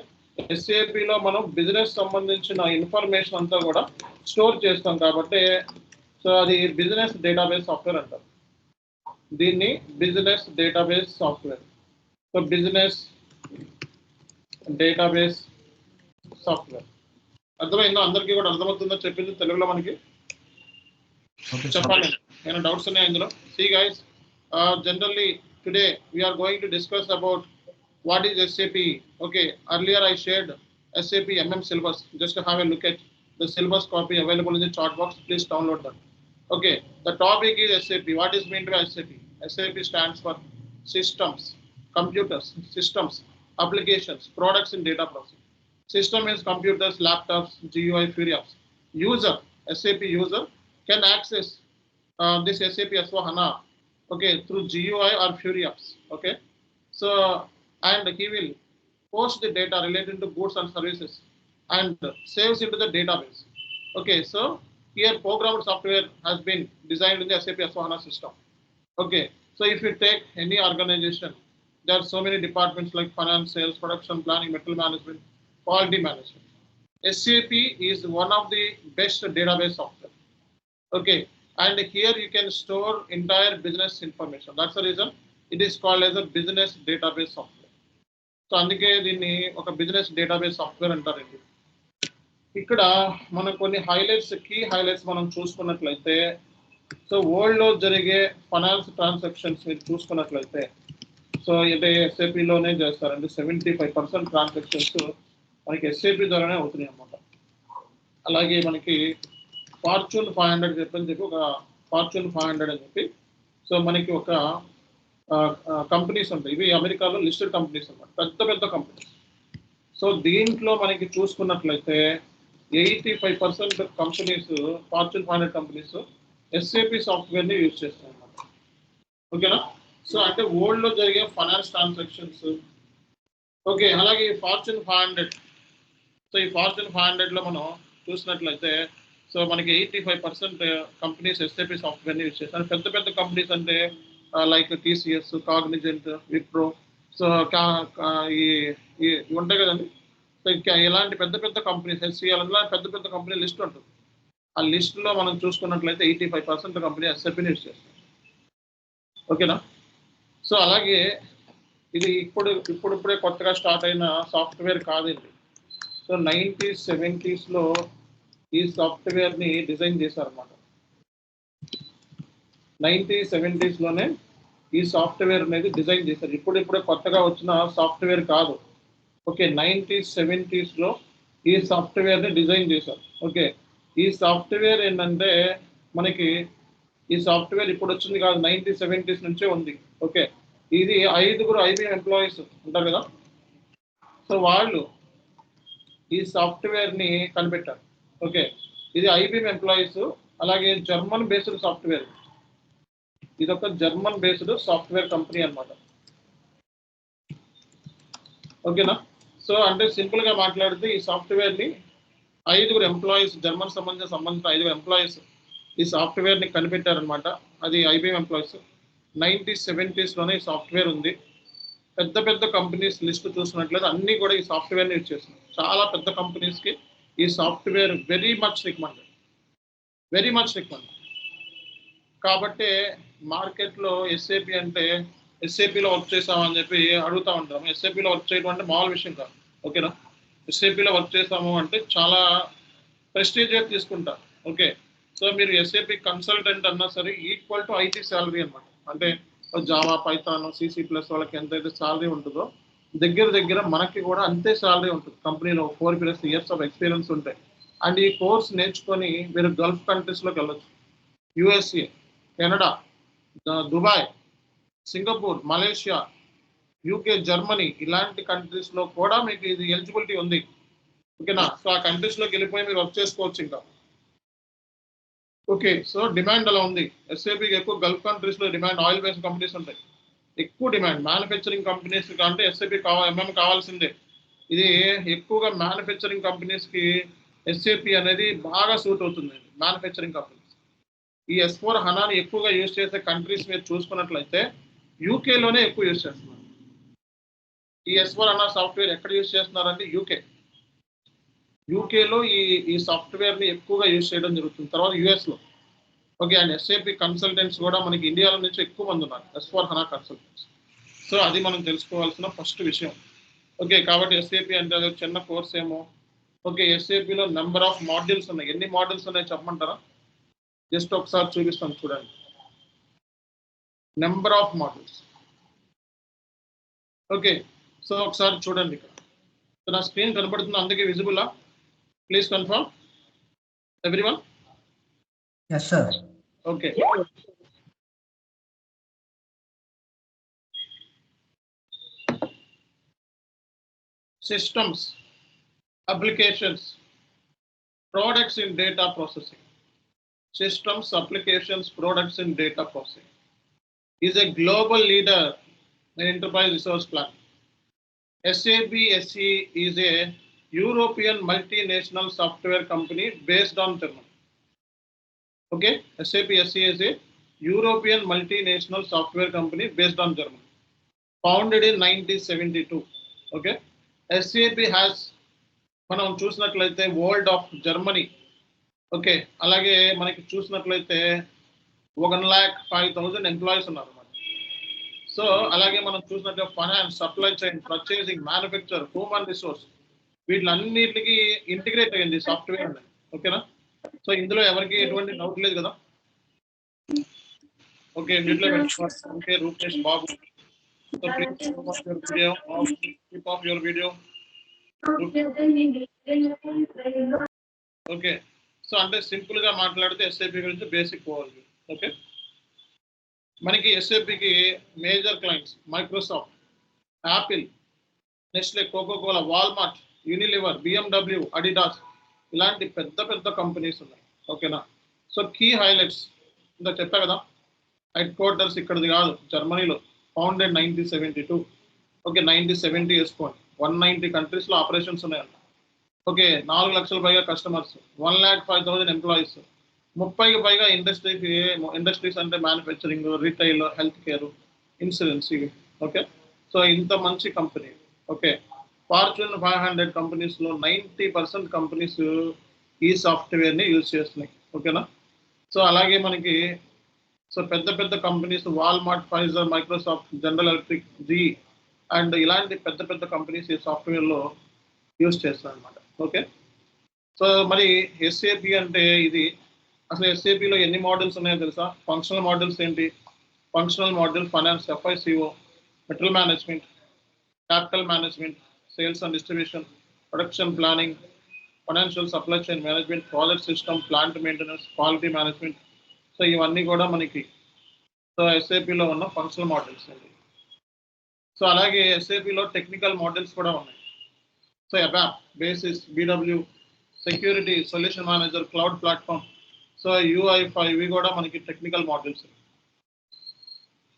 SAPలో మనం బిజినెస్ సంబంధించిన ఇన్ఫర్మేషన్ అంతా కూడా స్టోర్ చేస్తాం కాబట్టి సో అది బిజినెస్ డేటాబేస్ సాఫ్ట్వేర్ అంటారు. దీన్ని business database software. So business database software అర్థమైందో? అందరికీ కూడా అర్థమవుతుందో చెప్పింది తెలుగులో మనకి చెప్పాలి. ఏమైనా డౌట్స్ ఉన్నాయి ఇందులో? See guys, generally today we are going to discuss about what is SAP. Okay, earlier I shared SAP syllabus. Just to have a look at the syllabus copy available in the chat box. Please download that. Okay, the topic is SAP. What is meant by SAP? SAP stands for systems, computers, systems, applications, products and data processing. System is computers, laptops, GUI, free apps. User, SAP user can access this SAP S/4HANA, okay, through GUI or Fury apps. Okay, so and he will post the data related to goods and services and saves into the database. Okay, so here programmed software has been designed in the SAP S/4HANA system. Okay, so if you take any organization, there are so many departments like finance, sales, production, planning, material management, quality management. SAP is one of the best database software. Okay, and here you can store entire business information. That's the reason it is called as a business database software. So అందుకే దీన్ని ఒక బిజినెస్ డేటాబేస్ సాఫ్ట్వేర్ అంటారండి. ఇక్కడ మనం కొన్ని హైలైట్స్, కీ హైలైట్స్ మనం చూసుకున్నట్లయితే, సో వరల్డ్లో జరిగే ఫైనాన్స్ ట్రాన్సాక్షన్స్ మీరు చూసుకున్నట్లయితే సో అంటే SAPలోనే చేస్తారండి. 75% ట్రాన్సాక్షన్స్ మనకి SAP ద్వారానే అవుతున్నాయి అన్నమాట. అలాగే మనకి ఫార్చ్యూన్ 500 చెప్పి ఒక ఫార్చ్యూన్ 500 అని చెప్పి సో మనకి ఒక కంపెనీస్ ఉంటాయి. ఇవి అమెరికాలో లిస్టెడ్ కంపెనీస్ అన్నమాట, పెద్ద పెద్ద కంపెనీస్. సో దీంట్లో మనకి చూసుకున్నట్లయితే 85% కంపెనీస్, ఫార్చ్యూన్ 500 కంపెనీస్ SAP సాఫ్ట్వేర్ని యూజ్ చేస్తాయి అన్నమాట. ఓకేనా? సో అంటే వరల్డ్లో జరిగే ఫైనాన్స్ ట్రాన్సాక్షన్స్. ఓకే, అలాగే ఫార్చ్యూన్ 500, సో ఈ ఫార్చ్యూన్ 500లో మనం చూసినట్లయితే సో మనకి 85% కంపెనీస్ SAP సాఫ్ట్వేర్ని యూజ్ చేస్తారు. పెద్ద పెద్ద కంపెనీస్ అంటే like TCS, Cognizant, Wipro, so ఈ ఉంటాయి కదండి. సో ఇంకా ఇలాంటి పెద్ద పెద్ద కంపెనీస్, HCL పెద్ద పెద్ద కంపెనీ లిస్ట్ ఉంటుంది. ఆ లిస్టులో మనం చూసుకున్నట్లయితే 85% కంపెనీ SAPని యూజ్ చేస్తారు. ఓకేనా? సో అలాగే ఇది ఇప్పుడిప్పుడే కొత్తగా స్టార్ట్ అయిన సాఫ్ట్వేర్ కాదండి. సో 90s, 70sలో ఈ సాఫ్ట్వేర్ని డిజైన్ చేశారన్నమాట. 90s, 70sలోనే ఈ సాఫ్ట్వేర్ అనేది డిజైన్ చేశారు. ఇప్పుడిప్పుడే కొత్తగా వచ్చిన సాఫ్ట్వేర్ కాదు. ఓకే, 90s, 70sలో ఈ సాఫ్ట్వేర్ని డిజైన్ చేశారు. ఓకే, ఈ సాఫ్ట్వేర్ ఏంటంటే మనకి ఈ సాఫ్ట్వేర్ ఇప్పుడు వచ్చింది కాదు, 1970s నుంచే ఉంది. ఓకే, ఇది 5 IBM ఎంప్లాయీస్ ఉంటారు కదా, సో వాళ్ళు ఈ సాఫ్ట్వేర్ని కనిపెట్టారు. ఓకే, ఇది IBM ఎంప్లాయీస్, అలాగే జర్మన్ బేస్డ్ సాఫ్ట్వేర్. ఇది ఒక జర్మన్ బేస్డ్ సాఫ్ట్వేర్ కంపెనీ అన్నమాట. ఓకేనా, సో అంటే సింపుల్గా మాట్లాడితే ఈ సాఫ్ట్వేర్ని 5 ఎంప్లాయీస్, జర్మన్ సంబంధించిన 5 ఎంప్లాయీస్ ఈ సాఫ్ట్వేర్ని కనిపెట్టారనమాట. అది IBM ఎంప్లాయీస్. 1970s లోనే ఈ సాఫ్ట్వేర్ ఉంది. పెద్ద పెద్ద కంపెనీస్ లిస్ట్ చూసినట్లయితే అన్నీ కూడా ఈ సాఫ్ట్వేర్ని యూజ్ చేస్తున్నాయి. చాలా పెద్ద కంపెనీస్కి ఈ సాఫ్ట్వేర్ వెరీ మచ్ రికమెండెడ్. కాబట్టి మార్కెట్లో SAP అంటే SAPలో వర్క్ చేసామని చెప్పి అడుగుతూ ఉంటాము. SAPలో వర్క్ చేయడం అంటే మామూలు విషయం కాదు. ఓకేనా, SAPలో వర్క్ చేసాము అంటే చాలా ప్రెస్టీజియస్ తీసుకుంటారు. ఓకే, సో మీరు SAP కన్సల్టెంట్ అన్నా సరే ఈక్వల్ టు IT శాలరీ అనమాట. అంటే జావా, పైథాన్, CC+ వాళ్ళకి ఎంతైతే శాలరీ ఉంటుందో దగ్గర మనకి కూడా అంతే శాలరీ ఉంటుంది. కంపెనీలో 4+ years ఆఫ్ ఎక్స్పీరియన్స్ ఉంటాయి. అండ్ ఈ కోర్స్ నేర్చుకొని మీరు గల్ఫ్ కంట్రీస్లోకి వెళ్ళొచ్చు. USA, Canada, Dubai, Singapore, Malaysia, UK, Germany ఇలాంటి కంట్రీస్లో కూడా మీకు ఇది ఎలిజిబిలిటీ ఉంది. ఓకేనా, సో ఆ కంట్రీస్లోకి వెళ్ళిపోయి మీరు వర్క్ చేసుకోవచ్చు ఇంకా. ఓకే, సో డిమాండ్ అలా ఉంది. SAPకి ఎక్కువ గల్ఫ్ కంట్రీస్లో డిమాండ్. ఆయిల్ బేస్డ్ కంపెనీస్ ఉంటాయి, ఎక్కువ డిమాండ్. మ్యానుఫ్యాక్చరింగ్ కంపెనీస్ అంటే SAP కావాల్సిందే. ఇది ఎక్కువగా మ్యానుఫ్యాక్చరింగ్ కంపెనీస్కి SAP అనేది బాగా సూట్ అవుతుంది. మ్యానుఫ్యాక్చరింగ్ కంపెనీస్ ఈ S/4HANAని ఎక్కువగా యూజ్ చేసే కంట్రీస్ మీరు చూసుకున్నట్లయితే UKలోనే ఎక్కువ యూజ్ చేస్తున్నారు. ఈ S/4HANA సాఫ్ట్వేర్ ఎక్కడ యూజ్ చేస్తున్నారంటే యూకేలో ఈ సాఫ్ట్వేర్ని ఎక్కువగా యూజ్ చేయడం జరుగుతుంది. తర్వాత US లో. ఓకే, అండ్ SAP కన్సల్టెంట్స్ కూడా మనకి ఇండియాలో నుంచి ఎక్కువ మంది ఉన్నారు, S/4HANA కన్సల్టెంట్స్. సో అది మనం తెలుసుకోవాల్సిన ఫస్ట్ విషయం. ఓకే, కాబట్టి SAP అంటే అది చిన్న కోర్స్ ఏమో. ఓకే, SAPలో నెంబర్ ఆఫ్ మాడ్యూల్స్ ఉన్నాయి. ఎన్ని మాడ్యూల్స్ ఉన్నాయి చెప్పమంటారా? జస్ట్ ఒకసారి చూపిస్తాను చూడండి. Number of modules. Okay, so ఒకసారి చూడండి ఇక్కడ. సో నా స్క్రీన్ కనబడుతుంది, అందుకే విజిబులా? Please confirm everyone. Yes, sir. Okay, systems, applications, products in data processing. Systems, applications, products in data processing is a global leader in enterprise resource planning. SAP SE is a European multinational software company based on Germany. Okay, SAP SE is a European multinational software company based on Germany. Founded in 1972. Okay, SAP has, మనం చూసినట్లయితే వరల్డ్ ఆఫ్ జర్మనీ. ఓకే, అలాగే మనకి చూసినట్లయితే 1,05,000 ఎంప్లాయీస్ ఉన్నారు అన్నమాట. సో అలాగే మనం చూసినట్లయితే finance, supply chain, purchasing, manufacture, human resource వీటిలన్నిటికీ ఇంటిగ్రేట్ అయ్యింది సాఫ్ట్వేర్ అనేది. ఓకేనా, సో ఇందులో ఎవరికి ఎటువంటి డౌట్ లేదు కదా? ఓకే, వీటిలో okay, Rupesh Babu. So please off your video. Okay, so అంటే సింపుల్ గా మాట్లాడితే SAP గురించి బేసిక్ ఓవర్వ్యూ. ఓకే, మనకి SAPకి major clients Microsoft, Apple, Nestle, Coca Cola, Walmart, Unilever, BMW, Adidas ఇలాంటి పెద్ద పెద్ద కంపెనీస్ ఉన్నాయి. ఓకేనా, సో కీ హైలైట్స్ ఇంకా చెప్పా కదా, హెడ్ క్వార్టర్స్ ఇక్కడది కాదు, జర్మనీలో. ఫౌండెడ్ 1972. ఓకే, 1970 వేసుకోండి. 190 కంట్రీస్లో ఆపరేషన్స్ ఉన్నాయంట. ఓకే, 4 లక్షల పైగా కస్టమర్స్, 1,05,000 ఎంప్లాయీస్, 30కి పైగా ఇండస్ట్రీస్ అంటే manufacturing, retail, health care, insurance ఇవి. ఓకే, సో ఇంత మంచి కంపెనీ. ఓకే, ఫార్చ్యూన్ 500 కంపెనీస్లో 90% కంపెనీస్ ఈ సాఫ్ట్వేర్ని యూజ్ చేస్తున్నాయి. ఓకేనా, సో అలాగే మనకి సో పెద్ద పెద్ద companies Walmart, Pfizer, Microsoft, general electric, GE and ఇలాంటి పెద్ద పెద్ద కంపెనీస్ ఈ సాఫ్ట్వేర్లో యూజ్ చేస్తారు అనమాట. ఓకే, సో మరి SAP అంటే ఇది అసలు SAPలో ఎన్ని మోడల్స్ ఉన్నాయో తెలుసా? ఫంక్షనల్ మోడల్స్ ఏంటి? Functional model finance, FICO, material management, capital management, sales and distribution, production planning, financial, supply chain management, project system, plant maintenance, quality management, so ఇవన్నీ కూడా మనకి సో ఎస్ఏపిలో ఉన్న ఫంక్షనల్ మోడల్స్ అండి. సో అలాగే ఎస్ఏపిలో టెక్నికల్ మోడల్స్ కూడా ఉన్నాయి. So ABAP, basis, BW, security, solution manager, cloud platform, so UI5 ఇవి కూడా మనకి టెక్నికల్ మోడల్స్.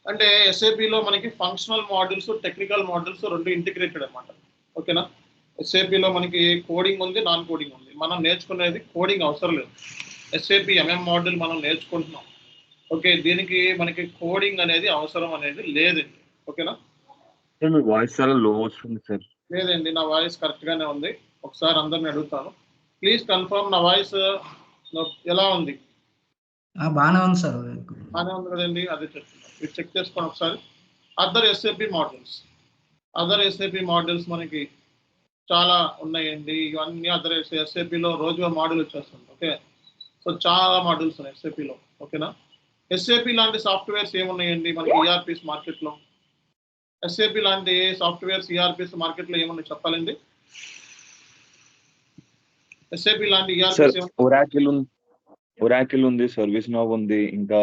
అంటే ఎస్ఏపిలో మనకి ఫంక్షనల్ మోడల్స్, టెక్నికల్ మోడల్స్ రెండు ఇంటిగ్రేటెడ్ అనమాట. ఓకేనా? ఎస్ఏపిలో మనకి కోడింగ్ ఉంది, నాన్ కోడింగ్ ఉంది. మనం నేర్చుకునేది కోడింగ్ అవసరం లేదు. ఎస్ఏపి ఎంఎం మోడల్ మనం నేర్చుకుంటున్నాం. ఓకే, దీనికి మనకి కోడింగ్ అనేది అవసరం అనేది లేదండి. ఓకేనా? మీ వాయిస్ చాలా లో వస్తుంది సార్. లేదండి, నా వాయిస్ కరెక్ట్గానే ఉంది. ఒకసారి అందరిని అడుగుతాను, ప్లీజ్ కన్ఫర్మ్ నా వాయిస్ ఎలా ఉంది? బాగానే ఉంది సార్. బాగానే ఉంది కదండి, అదే చెప్తున్నాను. మీరు చెక్ చేసుకోండి ఒకసారి. అదర్ ఎస్ఏపి మోడల్స్ మనకి చాలా ఉన్నాయండి. ఇవన్నీ అదర్ ఎస్ఏపిలో రోజుగా మోడల్ వచ్చేస్తుంది. ఓకే, సో చాలా మోడల్స్ ఉన్నాయి ఎస్ఏపిలో. ఓకేనా? ఎస్ఏపి లాంటి సాఫ్ట్వేర్స్ ఏమున్నాయండి మనకి ఈఆర్పీస్ మార్కెట్లో? ఎస్ఏపి లాంటి సాఫ్ట్వేర్స్ ఈఆర్పీస్ మార్కెట్లో ఏమున్నాయి చెప్పాలండి? ఎస్ఏపి లాంటి ఈఆర్పీస్ ఒరాకిల్ ఉంది, సర్వీస్ నౌ ఉంది, ఇంకా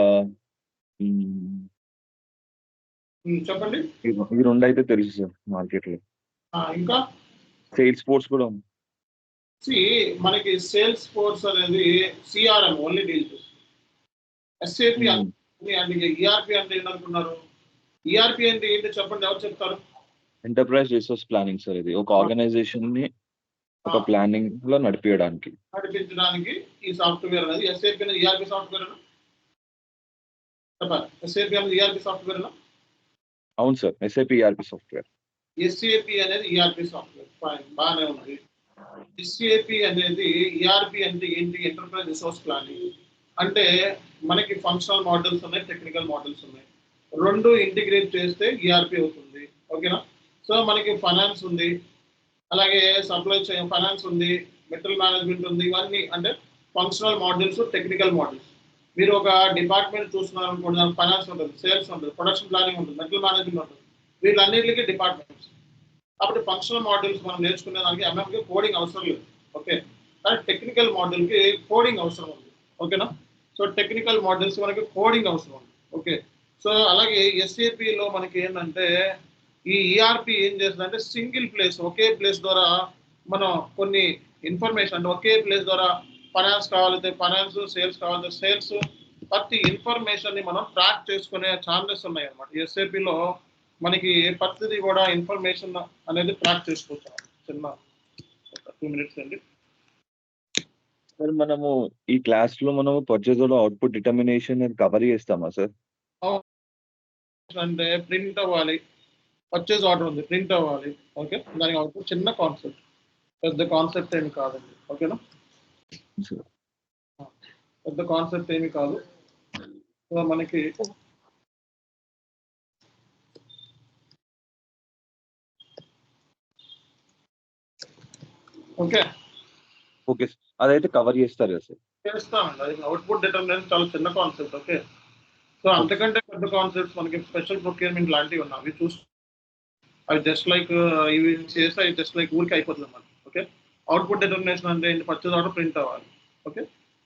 చెప్పండి. ఈ రెండు అయితే తెలుసు సార్ మార్కెట్ లో. ఇంకా సేల్స్ ఫోర్స్ కూడా ఉంది. మనకి సేల్స్ ఫోర్స్ అనేది సిఆర్ఎం ఓన్లీ డీల్ చేస్తుంది. ఎస్ఏపి అంటే ఈఆర్పి అంటే ఏంటనుకున్నారు? ఈఆర్పి అంటే ఏంటి చెప్పండి, ఎవరు చెప్తారు? Enterprise resource planning sir. ఇది ఒక ఆర్గనైజేషన్ ని ఒక ప్లానింగ్ లో నడిపించడానికి ఈ సాఫ్ట్వేర్ అనేది ఎస్ఏపి అనేది ఈఆర్పి సాఫ్ట్వేర్ చెప్పాలి. ఎస్ఏపి అనేది ఈఆర్పి సాఫ్ట్వేర్. అవును sir, SAP ERP software. SAP అనేది ఈఆర్పి సాఫ్ట్వేర్, ఫైన్, బాగానే ఉంది. ఎస్ఏపి అనేది ఈఆర్పి అంటే ఏంటి? ఎంటర్ప్రైజ్ రిసోర్స్ ప్లానింగ్ అంటే మనకి ఫంక్షనల్ మోడల్స్ ఉన్నాయి, టెక్నికల్ మోడల్స్ ఉన్నాయి. రెండు ఇంటిగ్రేట్ చేస్తే ఈఆర్పి అవుతుంది. ఓకేనా? సో మనకి ఫైనాన్స్ ఉంది, అలాగే సప్లై చైన్ ఫైనాన్స్ ఉంది, మెటీరియల్ మేనేజ్మెంట్ ఉంది. ఇవన్నీ అంటే ఫంక్షనల్ మోడల్స్, టెక్నికల్ మోడల్స్. మీరు ఒక డిపార్ట్మెంట్ చూస్తున్నారు అనుకోండి, దానికి ఫైనాన్స్ ఉంటుంది, సేల్స్ ఉంటుంది, ప్రొడక్షన్ ప్లానింగ్ ఉంటుంది, మెటీరియల్ మేనేజ్మెంట్ ఉంటుంది. వీళ్ళన్నింటికి డిపార్ట్మెంట్స్. కాబట్టి ఫంక్షనల్ మోడల్స్ మనం నేర్చుకునే దానికి ఎంఎంకి కోడింగ్ అవసరం లేదు. ఓకే, కానీ టెక్నికల్ మోడల్కి కోడింగ్ అవసరం ఉంది. ఓకేనా? సో టెక్నికల్ మోడల్స్ మనకి కోడింగ్ అవసరం ఉంది. ఓకే, సో అలాగే ఎస్ఏపిలో మనకి ఏంటంటే ఈ ఈఆర్పి ఏం చేస్తుందంటే సింగిల్ ప్లేస్, ఒకే ప్లేస్ ద్వారా మనం కొన్ని ఇన్ఫర్మేషన్, అంటే ఒకే ప్లేస్ ద్వారా ఫైనాన్స్ కావాలంటే ఫైనాన్స్, సేల్స్ కావాలంటే సేల్స్, ప్రతి ఇన్ఫర్మేషన్ని మనం ట్రాక్ చేసుకునే ఛాన్సెస్ ఉన్నాయి అన్నమాట. ఎస్ఏపిలో మనకి ప్రతిదీ కూడా ఇన్ఫర్మేషన్ అనేది ట్రాక్ చేసుకోవచ్చు. చిన్న 2 minutes అండి. సార్ మనము ఈ క్లాస్ లో మనము purchase order output determination cover చేస్తామా సార్? అంటే ప్రింట్ అవ్వాలి, పర్చేజ్ ఆర్డర్ ఉంది, ప్రింట్ అవ్వాలి. ఓకే, దానికి అవుట్పుట్ చిన్న కాన్సెప్ట్, పెద్ద కాన్సెప్ట్ ఏమి కాదండి. ఓకేనా? పెద్ద కాన్సెప్ట్ ఏమి కాదు. సో మనకి ఓకే ఓకే, అదైతే కవర్ చేస్తారు కదా సార్? చేస్తామండి. అది అవుట్పుట్ డిటర్మినేషన్ చాలా చిన్న కాన్సెప్ట్. ఓకే, సో అంతకంటే పెద్ద కాన్సెప్ట్స్ మనకి స్పెషల్ ప్రొక్యూర్మెంట్ లాంటివి ఉన్నాయి, అవి అవి జస్ట్ లైక్ ఇవి చేస్తే అవి జస్ట్ లైక్ ఊరికి అయిపోతుంది అన్నమాట. ఓకే, అవుట్పుట్ డిటర్మినేషన్ అంటే ఏంటి? పర్చేజ్ ఆర్డర్ ప్రింట్ అవ్వాలి. Okay,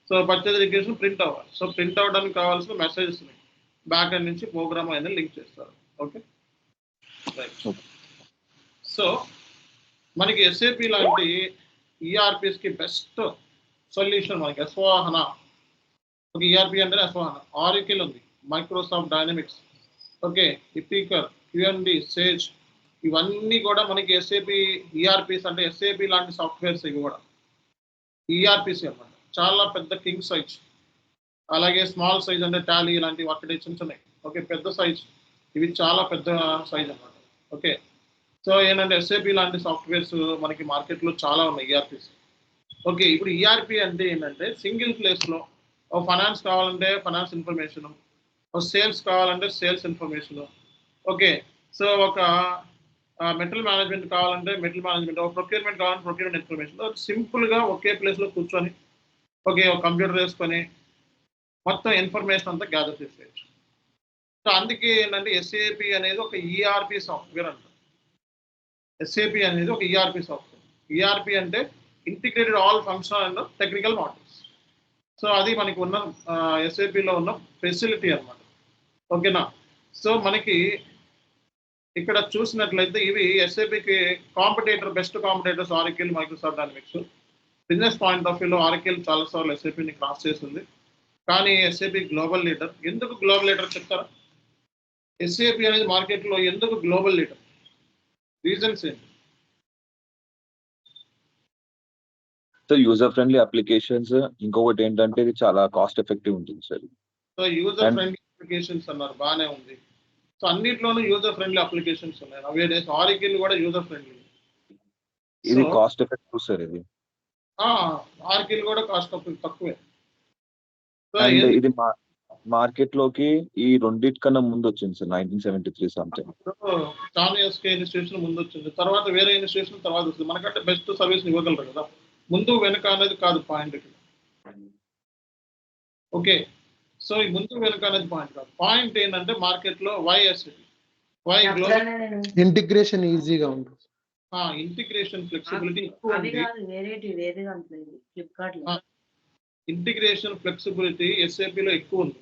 so purchase request print అవ్వాలి. సో ప్రింట్ అవ్వడానికి కావాల్సిన మెసేజెస్ బ్యాక్ ఎండ్ నుంచి ప్రోగ్రామ్ అనేది లింక్ చేస్తారు. Okay, right. సో మనకి ఎస్ఏపి లాంటి ఈఆర్పిస్కి బెస్ట్ సొల్యూషన్ మనకి ఎస్వాహన. ఒక ఈఆర్పి అంటే ఎస్వాహన. ఆరికిల్ ఉంది, Microsoft Dynamics, okay, Epicor, QMD, Sage, ఇవన్నీ కూడా మనకి ఎస్ఏపి ఈఆర్పిస్ అంటే ఎస్ఏపి లాంటి సాఫ్ట్వేర్స్. ఇవి కూడా ఈఆర్పిస్ అన్నమాట. చాలా పెద్ద కింగ్ సైజ్, అలాగే స్మాల్ సైజ్ అంటే టాలీ ఇలాంటివి అక్కడే చిన్న చిన్నవి. ఓకే, పెద్ద సైజ్ ఇవి చాలా పెద్ద సైజ్ అన్నమాట. ఓకే, సో ఏంటంటే ఎస్ఏపి లాంటి సాఫ్ట్వేర్స్ మనకి మార్కెట్లో చాలా ఉన్నాయి ఈఆర్పిస్. ఓకే, ఇప్పుడు ఈఆర్పి అంటే ఏంటంటే సింగిల్ ప్లేస్లో ఒక ఫైనాన్స్ కావాలంటే ఫైనాన్స్ ఇన్ఫర్మేషను, ఒక సేల్స్ కావాలంటే సేల్స్ ఇన్ఫర్మేషను, ఓకే, సో ఒక మెటీరియల్ మేనేజ్మెంట్ కావాలంటే మెటీరియల్ మేనేజ్మెంట్, ఒక ప్రొక్యూర్మెంట్ కావాలంటే ప్రొక్యూర్మెంట్ ఇన్ఫర్మేషన్. సింపుల్గా ఒకే ప్లేస్లో కూర్చొని ఓకే ఒక కంప్యూటర్ వేసుకొని మొత్తం ఇన్ఫర్మేషన్ అంతా గ్యాదర్ చేసేయచ్చు. సో అందుకే ఏంటంటే ఎస్ఏపి అనేది ఒక ఈఆర్పి సాఫ్ట్వేర్ అంటారు. ఎస్ఏపి అనేది ఒక ఈఆర్పి సాఫ్ట్వేర్. ఈఆర్పి అంటే integrated all functional and technical models. So అది మనకి ఉన్న ఎస్ఏపిలో ఉన్న ఫెసిలిటీ అన్నమాట. ఓకేనా. సో మనకి ఇక్కడ చూసినట్లయితే ఇవి ఎస్ఏపికి best competitors Oracle, Microsoft Dynamics. Business point of వ్యూలో ఆరికిల్ చాలాసార్లు ఎస్ఏపిని క్రాస్ చేసింది, కానీ ఎస్ఏపి గ్లోబల్ లీడర్. ఎందుకు గ్లోబల్ లీడర్ చెప్తారా? ఎస్ఏపి అనేది మార్కెట్లో ఎందుకు గ్లోబల్ లీడర్? రీజన్స్ ఏంటి? సో యూజర్ ఫ్రెండ్లీ అప్లికేషన్స్, ఇంకొకటి ఏంటంటే ఇది చాలా కాస్ట్ ఎఫెక్టివ్ ఉంటుంది sir. So user friendly applications అన్నారు, బాగానే ఉంది. సో అన్నిట్లోనూ యూజర్ ఫ్రెండ్లీ అప్లికేషన్స్ ఉన్నాయి. అవే డేస్ ఆరికిల్ కూడా యూజర్ ఫ్రెండ్లీ. ఇది కాస్ట్ ఎఫెక్టివ్ సార్. ఇది ఆరికిల్ కూడా కాస్ట్ తక్కువే. సో ఇది మార్కెట్ లోకి ఈ రెండింటి కన్నా ముందు వచ్చింది సార్, 1973 సంథింగ్. చాలా ఎస్కే ఇన్స్టిట్యూషన్ ముందు వచ్చింది, తర్వాత వేరే ఇన్స్టిట్యూషన్ తర్వాత వస్తుంది. మనకంటే బెస్ట్ సర్వీస్ ఇవ్వగలరు కదా, ముందు వెనుక అనేది కాదు పాయింట్. ఓకే, సో ఈ ముందు వెనుక అనేది పాయింట్ కాదు. పాయింట్ ఏంటంటే మార్కెట్లో why SAP, why global integration ఈజీగా ఉంటుంది. ఇంటిగ్రేషన్ ఫ్లెక్సిబిలిటీ ఎక్కువ ఉంది. ఇంటిగ్రేషన్ ఫ్లెక్సిబిలిటీ ఎస్ఏపిలో ఎక్కువ ఉంది.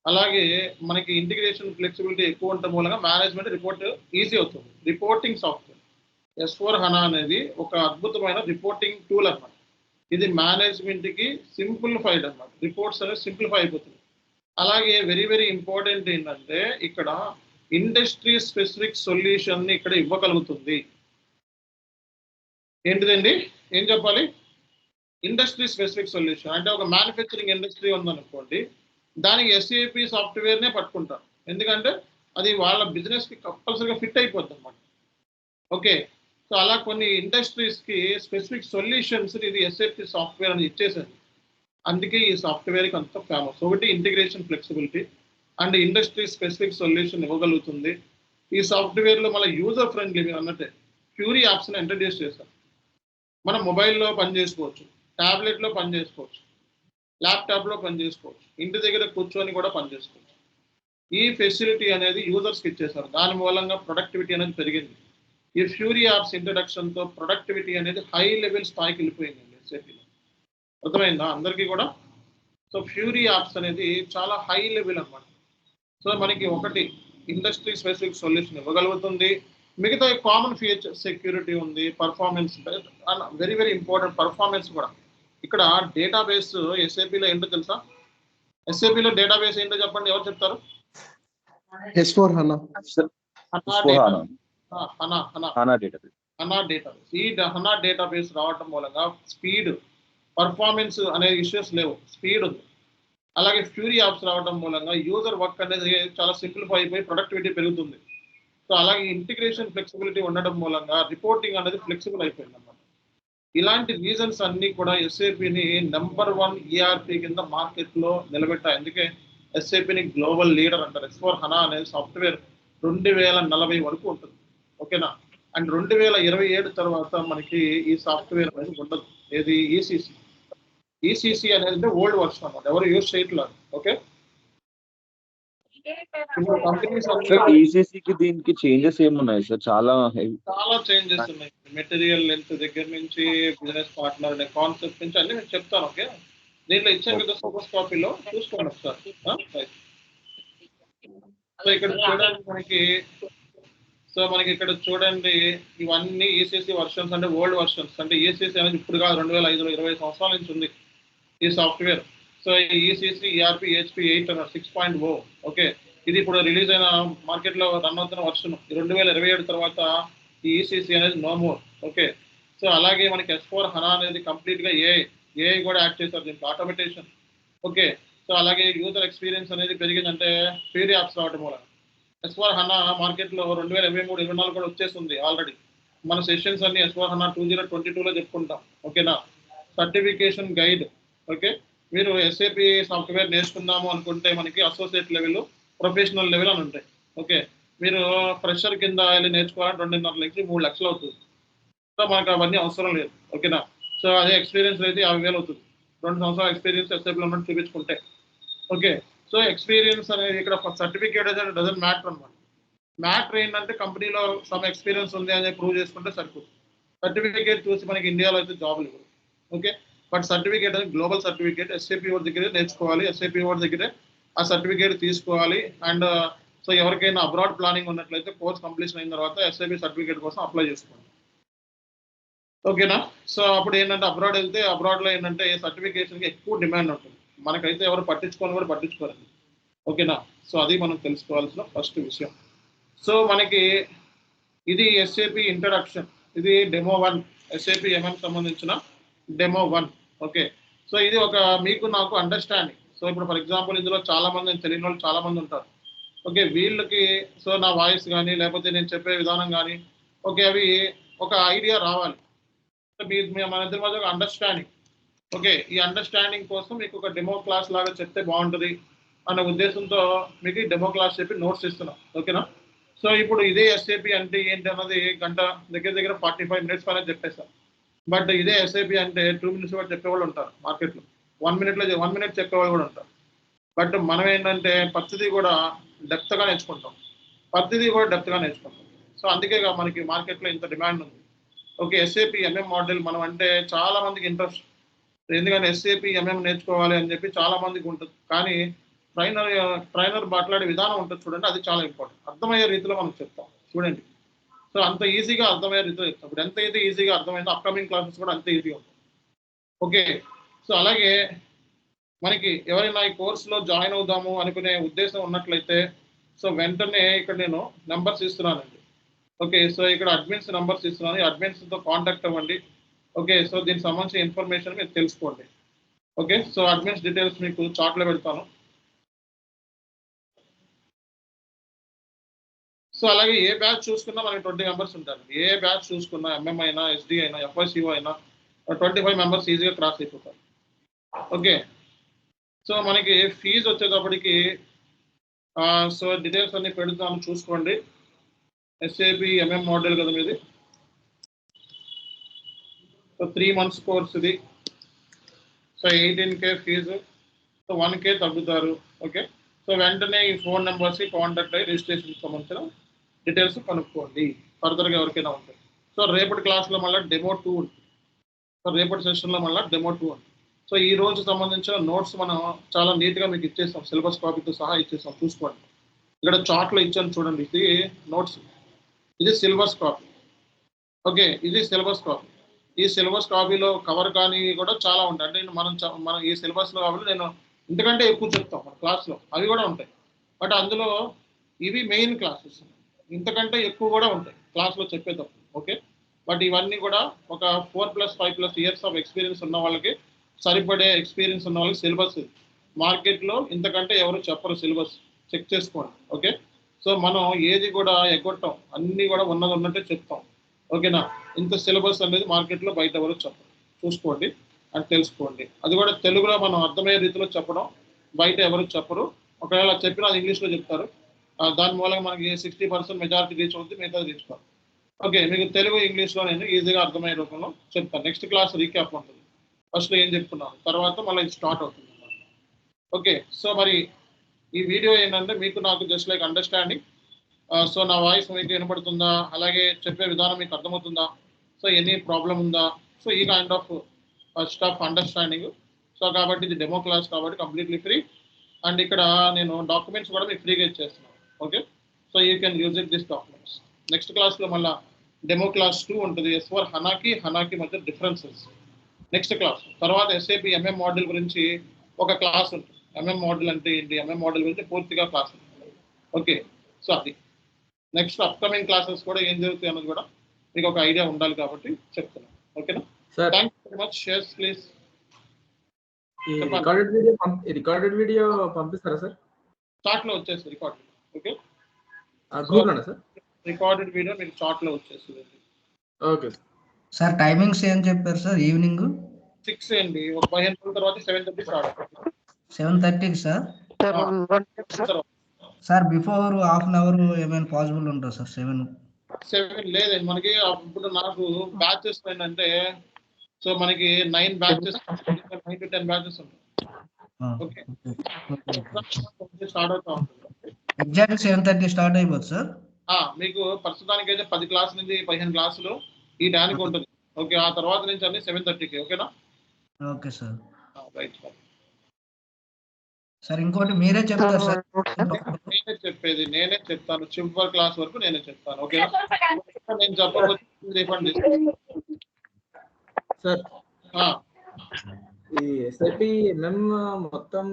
అలాగే మనకి ఇంటిగ్రేషన్ ఫ్లెక్సిబిలిటీ ఎక్కువ ఉండటం మూలంగా మేనేజ్మెంట్ రిపోర్ట్ ఈజీ అవుతుంది. రిపోర్టింగ్ సాఫ్ట్వేర్ S/4HANA అనేది ఒక అద్భుతమైన రిపోర్టింగ్ టూల్ అన్నమాట. ఇది మేనేజ్మెంట్కి సింప్లిఫైడ్ అన్నమాట. రిపోర్ట్స్ అనేది సింప్లిఫై అయిపోతుంది. అలాగే వెరీ వెరీ ఇంపార్టెంట్ ఏంటంటే ఇక్కడ ఇండస్ట్రీ స్పెసిఫిక్ సొల్యూషన్ ఇక్కడ ఇవ్వగలుగుతుంది. ఏంటిదండి, ఏం చెప్పాలి? ఇండస్ట్రీ స్పెసిఫిక్ సొల్యూషన్ అంటే ఒక మ్యానుఫ్యాక్చరింగ్ ఇండస్ట్రీ ఉందనుకోండి, దానికి ఎస్ఏపి సాఫ్ట్వేర్నే పట్టుకుంటారు. ఎందుకంటే అది వాళ్ళ బిజినెస్కి కంపల్సరీగా ఫిట్ అయిపోద్ది అన్నమాట. ఓకే, సో అలా కొన్ని ఇండస్ట్రీస్కి స్పెసిఫిక్ సొల్యూషన్స్ ఇది ఎస్ఏపి సాఫ్ట్వేర్ అని ఇచ్చేసింది. అందుకే ఈ సాఫ్ట్వేర్కి అంత ఫేమస్. ఒకటి integration flexibility and industry specific solution ఇవ్వగలుగుతుంది. ఈ సాఫ్ట్వేర్లో మళ్ళీ యూజర్ ఫ్రెండ్లీ, మీరు అన్నట్టే ఫ్యూరీ యాప్స్ని ఇంట్రడ్యూస్ చేశారు. మనం మొబైల్లో పని చేసుకోవచ్చు, ట్యాబ్లెట్లో పని చేసుకోవచ్చు, ల్యాప్టాప్లో పని చేసుకోవచ్చు, ఇంటి దగ్గర కూర్చొని కూడా పని చేసుకోవచ్చు. ఈ ఫెసిలిటీ అనేది యూజర్స్కి ఇచ్చేసారు. దాని మూలంగా ప్రొడక్టివిటీ అనేది పెరిగింది. ఈ ఫ్యూరీ యాప్స్ ఇంట్రడక్షన్తో ప్రొడక్టివిటీ అనేది హై లెవెల్ స్థాయికి వెళ్ళిపోయిందండి ఎస్ఏపీలో. అర్థమైందా అందరికీ కూడా? సో ఫ్యూరీ యాప్స్ అనేది చాలా హై లెవెల్ అన్నమాట. సో మనకి ఒకటి ఇండస్ట్రీ స్పెసిఫిక్ సొల్యూషన్ ఇవ్వగలుగుతుంది. మిగతా కామన్ ఫీచర్ సెక్యూరిటీ ఉంది, performance, very very important performance కూడా. ఇక్కడ డేటాబేస్ ఎస్ఏపీలో ఏంటో తెలుసా? ఎస్ఏపీలో డేటాబేస్ ఏంటో చెప్పండి, ఎవరు చెప్తారు? S/4HANA. హనా డేటాబేస్. ఈ హనా డేటాబేస్ రావటం మూలంగా స్పీడ్, పర్ఫార్మెన్స్ అనే ఇష్యూస్ లేవు, స్పీడ్ ఉంది. అలాగే ఫ్యూరీ యాప్స్ రావడం మూలంగా యూజర్ వర్క్ అనేది చాలా సింప్లిఫై అయిపోయి ప్రొడక్టివిటీ పెరుగుతుంది. సో అలాగే ఇంటిగ్రేషన్ ఫ్లెక్సిబిలిటీ ఉండడం మూలంగా రిపోర్టింగ్ అనేది ఫ్లెక్సిబుల్ అయిపోయింది అన్నమాట. ఇలాంటి రీజన్స్ అన్నీ కూడా ఎస్ఏపిని నెంబర్ 1 ERP కింద మార్కెట్లో నిలబెట్టాయి. అందుకే ఎస్ఏపిని గ్లోబల్ లీడర్ అంటారు. S/4HANA అనేది సాఫ్ట్వేర్ 2040 వరకు ఉంటుంది. ఓకేనా. అండ్ 2027 తర్వాత మనకి ఈ సాఫ్ట్వేర్ అనేది ఉండదు. ఏది ఈసీసీ అనేది అంటే ఓల్డ్ వర్షన్ అన్నమాట, ఎవరు యూజ్ చేయట్లేదు. ఓకే, ఈసీసీకి దీనికి చేంజెస్ ఏమున్నాయి సార్? చాలా చేంజెస్ ఉన్నాయి. మెటీరియల్ లెంత్ దగ్గర నుంచి బిజినెస్ పార్ట్నర్ అనే కాన్సెప్ట్ నుంచి అన్ని నేను చెప్తాను. ఓకే, దీంట్లో ఇచ్చాను కదా సోర్స్ కాపీలో, చూసుకోండి ఒకసారి. సో ఇక్కడ చూడండి ఇవన్నీ ఈసీసీ వర్షన్స్ అంటే ఓల్డ్ వర్షన్స్. అంటే ఈసీసీ అనేది ఇప్పుడు కాదు, 2005లో 20 సంవత్సరాల నుంచి ఉంది ఈ software. So ECC ERP HP 8 అన్నారు, 6.0. ఓకే, ఇది ఇప్పుడు రిలీజ్ అయిన మార్కెట్లో రన్ అవుతున్న వర్షన్. 2027 తర్వాత ఈ ఈసీసీ అనేది నో మోర్. ఓకే, సో అలాగే మనకి S/4HANA అనేది కంప్లీట్గా ఏఐ కూడా యాడ్ చేశారు దీంట్లో, ఆటోమేటేషన్. ఓకే, సో అలాగే యూజర్ ఎక్స్పీరియన్స్ అనేది పెరిగిందంటే ఫ్యూరీ యాప్స్ రావడం వల్ల. S/4HANA మార్కెట్లో 2023-24 కూడా వచ్చేస్తుంది ఆల్రెడీ. మన సెషన్స్ అన్ని S/4HANA 2022లో చెప్పుకుంటాం. ఓకేనా. Certification guide. ఓకే, మీరు ఎస్ఏపి సాఫ్ట్వేర్ నేర్చుకుందాము అనుకుంటే మనకి అసోసియేట్ లెవెల్, ప్రొఫెషనల్ లెవెల్ అని ఉంటాయి. ఓకే, మీరు ఫ్రెషర్ కింద వెళ్ళి నేర్చుకోవాలంటే 2.5 నుంచి 3 లక్షలు అవుతుంది. సో మనకు అవన్నీ అవసరం లేదు. ఓకేనా. సో అదే ఎక్స్పీరియన్స్ అయితే 50,000 అవుతుంది. 2 సంవత్సరాల ఎక్స్పీరియన్స్ ఎస్ఏపీలో ఉన్నట్టు చూపించుకుంటే. ఓకే, సో ఎక్స్పీరియన్స్ అనేది ఇక్కడ సర్టిఫికేట్ అనేది డజన్ మ్యాటర్ అన్నమాట. మ్యాటర్ ఏంటంటే కంపెనీలో సమ్ ఎక్స్పీరియన్స్ ఉంది అని ప్రూవ్ చేసుకుంటే సరిపోతుంది. సర్టిఫికేట్ చూసి మనకి ఇండియాలో అయితే జాబులు ఇవ్వరు. ఓకే, బట్ సర్టిఫికేట్ అనేది గ్లోబల్ సర్టిఫికేట్, ఎస్ఏపి వారి దగ్గరే నేర్చుకోవాలి, ఎస్ఏపి వారి దగ్గరే ఆ సర్టిఫికేట్ తీసుకోవాలి. అండ్ సో ఎవరికైనా అబ్రాడ్ ప్లానింగ్ ఉన్నట్లయితే కోర్స్ కంప్లీషన్ అయిన తర్వాత ఎస్ఏపి సర్టిఫికేట్ కోసం అప్లై చేసుకోండి. ఓకేనా? సో అప్పుడు ఏంటంటే అబ్రాడ్ వెళ్తే అబ్రాడ్లో ఏంటంటే సర్టిఫికేషన్కి ఎక్కువ డిమాండ్ ఉంటుంది. మనకైతే ఎవరు పట్టించుకొని కూడా పట్టించుకోరండి. ఓకేనా? సో అది మనం తెలుసుకోవాల్సిన ఫస్ట్ విషయం. సో మనకి ఇది ఎస్ఏపి ఇంట్రడక్షన్, ఇది డెమో 1, ఎస్ఏపి ఎంఎం సంబంధించిన డెమో 1. ఓకే, సో ఇది ఒక మీకు నాకు అండర్స్టాండింగ్. సో ఇప్పుడు ఫర్ ఎగ్జాంపుల్ ఇందులో చాలా మంది తెలియని వాళ్ళు చాలా మంది ఉంటారు. ఓకే, వీళ్ళకి సో నా వాయిస్ కానీ లేకపోతే నేను చెప్పే విధానం కానీ ఓకే అవి ఒక ఐడియా రావాలి. మన ఇద్దరి మధ్య ఒక అండర్స్టాండింగ్. ఓకే, ఈ అండర్స్టాండింగ్ కోసం మీకు ఒక డెమో క్లాస్ లాగా చెప్తే బాగుంటుంది అన్న ఉద్దేశంతో మీకు ఈ డెమో క్లాస్ చెప్పి నోట్స్ ఇస్తున్నాం. ఓకేనా? సో ఇప్పుడు ఇదే ఎస్ఏపి అంటే ఏంటి అన్నది గంట దగ్గర 45 మినిట్స్ పైన చెప్పేస్తాం. బట్ ఇదే ఎస్ఏపి అంటే 2 మినిట్స్ కూడా చెప్పేవాళ్ళు ఉంటారు మార్కెట్లో, 1 మినిట్ చెప్పేవాళ్ళు కూడా ఉంటారు. బట్ మనం ఏంటంటే ప్రతిదీ కూడా డెప్త్గా నేర్చుకుంటాం, సో అందుకే మనకి మార్కెట్లో ఇంత డిమాండ్ ఉంది. ఓకే, ఎస్ఏపి ఎంఎం మోడల్ మనం అంటే చాలా మందికి ఇంట్రెస్ట్, ఎందుకంటే ఎస్ఏపి ఎంఎం నేర్చుకోవాలి అని చెప్పి చాలా మందికి ఉంటుంది. కానీ ట్రైనర్ మాట్లాడే విధానం ఉంటుంది చూడండి, అది చాలా ఇంపార్టెంట్. అర్థమయ్యే రీతిలో మనం చెప్తాం చూడండి. సో అంత ఈజీగా అర్థమయ్యే రీతిలో చెప్తాం. ఇప్పుడు ఎంత అయితే ఈజీగా అర్థమైందో అప్కమింగ్ క్లాసెస్ కూడా అంతే ఈజీగా ఉంటుంది. ఓకే, సో అలాగే మనకి ఎవరైనా ఈ కోర్సులో జాయిన్ అవుదాము అనుకునే ఉద్దేశం ఉన్నట్లయితే సో వెంటనే ఇక్కడ నేను నెంబర్స్ ఇస్తున్నానండి. ఓకే, సో ఇక్కడ అడ్మిన్స్ నెంబర్స్ ఇస్తున్నాను, ఈ అడ్మిన్స్తో కాంటాక్ట్ అవ్వండి. ఓకే, సో దీనికి సంబంధించిన ఇన్ఫర్మేషన్ మీరు తెలుసుకోండి. ఓకే, సో అడ్మిన్స్ డీటెయిల్స్ మీకు చార్ట్లో పెడతాను. సో అలాగే ఏ బ్యాచ్ చూసుకున్నా మనకి 20 మెంబర్స్ ఉంటారు. ఏ బ్యాచ్ చూసుకున్నా ఎంఎం అయినా ఎస్డి అయినా ఎఫ్ఐసిఓ అయినా 25 మెంబర్స్ ఈజీగా క్రాస్ అయిపోతారు. ఓకే, సో మనకి ఫీజు వచ్చేటప్పటికి సో డీటెయిల్స్ అన్ని పెడతాను చూసుకోండి. ఎస్ఏపి ఎంఎం మోడల్ కదా మీది, సో 3 months కోర్స్ ఇది. So 18K fees, so 1K తగ్గుతారు. ఓకే, సో వెంటనే ఈ ఫోన్ నెంబర్స్కి కాంటాక్ట్ అయ్యి రిజిస్ట్రేషన్కి సంబంధించిన డీటెయిల్స్ కనుక్కోండి ఫర్దర్గా ఎవరికైనా ఉంటాయి. సో రేపటి క్లాస్లో మళ్ళీ డెమో 2 ఉంటుంది. సో రేపటి సెషన్లో మళ్ళీ డెమో 2 ఉంటుంది. సో ఈ రోజు సంబంధించిన నోట్స్ మనం చాలా నీట్గా మీకు ఇచ్చేస్తాం, సిలబస్ కాపీతో సహా ఇచ్చేస్తాం చూసుకోండి. ఇక్కడ చార్ట్లో ఇచ్చాను చూడండి, ఇది నోట్స్, ఇది సిలబస్ కాపీ. ఓకే, ఇది సిలబస్ కాపీ. ఈ సిలబస్ కాపీలో కవర్ కానీ కూడా చాలా ఉంటాయి. అంటే మనం ఈ సిలబస్లో కాబట్టి నేను ఇంతకంటే ఎక్కువ చెప్తాం మన క్లాస్లో, అవి కూడా ఉంటాయి. బట్ అందులో ఇవి మెయిన్ క్లాసెస్, ఇంతకంటే ఎక్కువ కూడా ఉంటాయి క్లాస్లో చెప్పేటప్పుడు. ఓకే, బట్ ఇవన్నీ కూడా ఒక 4+5+ ఇయర్స్ ఆఫ్ ఎక్స్పీరియన్స్ ఉన్న వాళ్ళకి సరిపడే ఎక్స్పీరియన్స్ ఉన్న వాళ్ళకి సిలబస్ ఇది. మార్కెట్లో ఇంతకంటే ఎవరు చెప్పరు సిలబస్, చెక్ చేసుకోండి. ఓకే, సో మనం ఏది కూడా ఎగ్గొట్టాం, అన్నీ కూడా ఉన్నట్టే చెప్తాం. ఓకేనా? ఇంత సిలబస్ అనేది మార్కెట్లో బయట ఎవరు చెప్పరు, చూసుకోండి అని తెలుసుకోండి. అది కూడా తెలుగులో మనం అర్థమయ్యే రీతిలో చెప్పడం, బయట ఎవరు చెప్పరు. ఒకవేళ చెప్పినా అది ఇంగ్లీష్లో చెప్తారు, దాని మూలంగా మనకి 60% మెజారిటీ రీచ్ అవుతుంది, మిగతాది రీచ్ కాదు. ఓకే, మీకు తెలుగు ఇంగ్లీష్లో నేను ఈజీగా అర్థమయ్యే రూపంలో చెప్తాను. నెక్స్ట్ క్లాస్ రీక్యాప్ ఉంటుంది, ఫస్ట్లో ఏం చెప్పుకున్నాను, తర్వాత మళ్ళీ ఇది స్టార్ట్ అవుతుంది. ఓకే, సో మరి ఈ వీడియో ఏంటంటే మీకు నాకు జస్ట్ లైక్ అండర్స్టాండింగ్. సో నా వాయిస్ మీకు వినపడుతుందా, అలాగే చెప్పే విధానం మీకు అర్థమవుతుందా, సో ఎనీ ప్రాబ్లం ఉందా, సో ఈ kind of stuff understanding. So కాబట్టి ఇది డెమో క్లాస్ కాబట్టి కంప్లీట్లీ ఫ్రీ. అండ్ ఇక్కడ నేను డాక్యుమెంట్స్ కూడా మీకు ఫ్రీగా ఇచ్చేస్తున్నాను. Okay, so you can use it this documents. Next క్లాస్లో మళ్ళీ డెమో క్లాస్ 2 ఉంటుంది, S4 హనాకి మధ్య డిఫరెన్సెస్ నెక్స్ట్ క్లాస్. తర్వాత ఎస్ఏపి ఎంఎం మోడల్ గురించి ఒక క్లాస్ ఉంటుంది, ఎంఎం మోడల్ అంటే ఏంటి, ఎంఎం మోడల్ గురించి పూర్తిగా క్లాస్ ఉంటుంది. ఓకే, సో అది నెక్స్ట్ అప్కమింగ్ క్లాసెస్ కూడా ఏం జరుగుతాయి అన్నది కూడా మీకు ఒక ఐడియా ఉండాలి కాబట్టి చెప్తున్నాను. ఓకేనా? Thank you very much. Shares please. Recorded video పంపిస్తారా సార్? చార్ట్లో వచ్చేసి రికార్డ్. ఓకే, గ్రూప్లోనా సార్? రికార్డెడ్ వీడియో మీకు చార్ట్లో వచ్చేస్తుంది. ఓకే సార్, టైమింగ్స్ ఏం చెప్పారు సార్? ఈవినింగ్ 6 అండి, ఒక 15 రోజుల తర్వాత 7:30 స్టార్ట్. 7:30కి sir? Sir before half an hour ఏమైనా పాసిబుల్ ఉంటుంది సార్? 7 లేదండి మనకి. ఇప్పుడు నాకు బ్యాచెస్ ఏంటంటే సో మనకి 9 బ్యాచెస్, 9 to 10 బ్యాచెస్ ఉంటాయి. ఓకే, స్టార్ట్ అవుతా ఉంటుంది. ఎగ్జాక్ట్ 7:30 స్టార్ట్ అయిపోతుంది సార్? మీకు ప్రస్తుతానికి అయితే 10 క్లాసుల నుంచి 15 క్లాసులు ఈ డానికి ఉంటుంది. ఓకే, ఆ తర్వాత నుంచి అన్ని 7:30కి. ఓకేనా? Okay sir. రైట్. సార్ ఇంకోటి మీరే చెప్తారు సార్. నేనే చెప్తాను, చివరి క్లాస్ వరకు నేనే చెప్తాను. ఓకేనా? నేను చెప్పకపోతే రిఫండ్ చేస్తాను. సార్ ఆ, ఈ ఎస్ఐపి ఎంఎం మొత్తం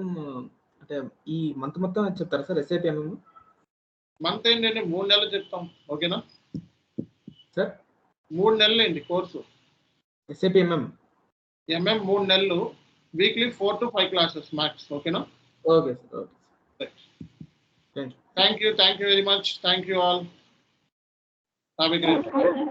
అంటే ఈ మంత్ మొత్తం చెప్తారా సార్ ఎస్ఐపి ఎంఎం? మంత్ ఏంటంటే 3 నెలలు చెప్తాం. ఓకేనా? సార్ 3 నెలలు ఏంటి కోర్సు. ఎస్ఐపి ఎంఎం 3 నెలలు, వీక్లీ 4 to 5 క్లాసెస్ మ్యాక్స్. ఓకేనా? Okay sir. Okay thank you. Thank you very much. Thank you all. Have a great day.